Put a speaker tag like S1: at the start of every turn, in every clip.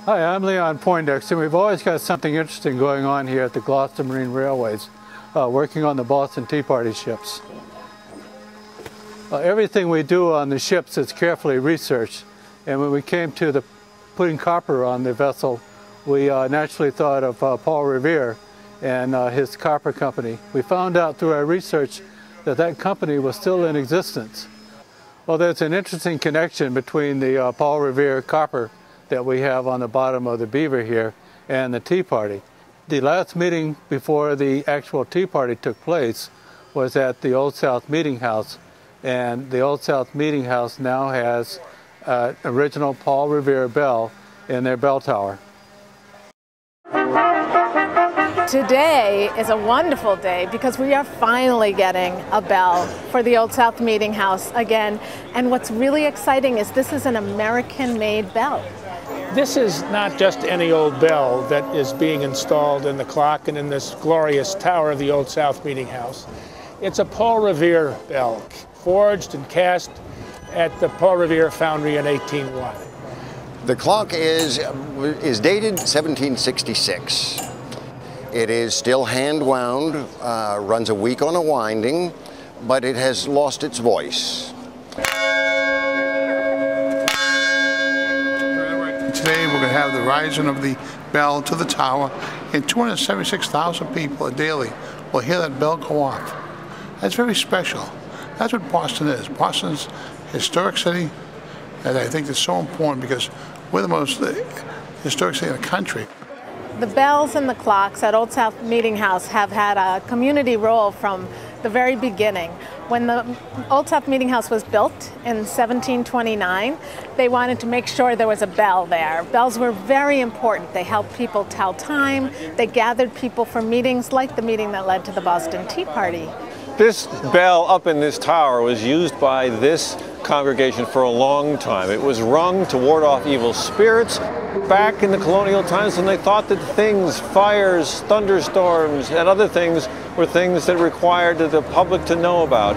S1: Hi, I'm Leon Poindexter. We've always got something interesting going on here at the Gloucester Marine Railways, working on the Boston Tea Party ships. Everything we do on the ships is carefully researched, and when we came to putting copper on the vessel, we naturally thought of Paul Revere and his copper company. We found out through our research that that company was still in existence. Well, there's an interesting connection between the Paul Revere copper that we have on the bottom of the beaver here and the Tea Party. The last meeting before the actual Tea Party took place was at the Old South Meeting House, and the Old South Meeting House now has original Paul Revere bell in their bell tower.
S2: Today is a wonderful day because we are finally getting a bell for the Old South Meeting House again, and what's really exciting is this is an American-made bell.
S3: This is not just any old bell that is being installed in the clock and in this glorious tower of the Old South Meeting House. It's a Paul Revere bell, forged and cast at the Paul Revere foundry in 1801.
S4: The clock is dated 1766. It is still hand wound, runs a week on a winding, but it has lost its voice.
S5: Today we're going to have the rising of the bell to the tower, and 276,000 people daily will hear that bell go off. That's very special. That's what Boston is. Boston's a historic city, and I think it's so important because we're the most historic city in the country.
S2: The bells and the clocks at Old South Meeting House have had a community role from the very beginning. When the Old South Meeting House was built in 1729, they wanted to make sure there was a bell there. Bells were very important. They helped people tell time. They gathered people for meetings like the meeting that led to the Boston Tea Party.
S6: This bell up in this tower was used by this congregation for a long time. It was rung to ward off evil spirits. Back in the colonial times when they thought that things, fires, thunderstorms, and other things were things that required the public to know about.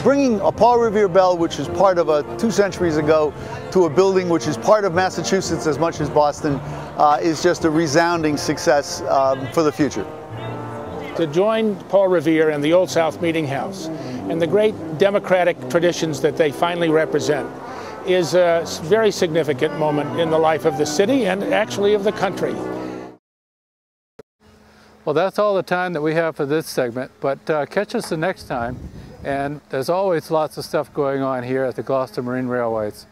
S7: Bringing a Paul Revere bell, which is part of 2 centuries ago, to a building which is part of Massachusetts as much as Boston, is just a resounding success for the future.
S3: To join Paul Revere and the Old South Meeting House and the great democratic traditions that they finally represent is a very significant moment in the life of the city and actually of the country.
S1: Well, that's all the time that we have for this segment, but catch us the next time, and there's always lots of stuff going on here at the Gloucester Marine Railways.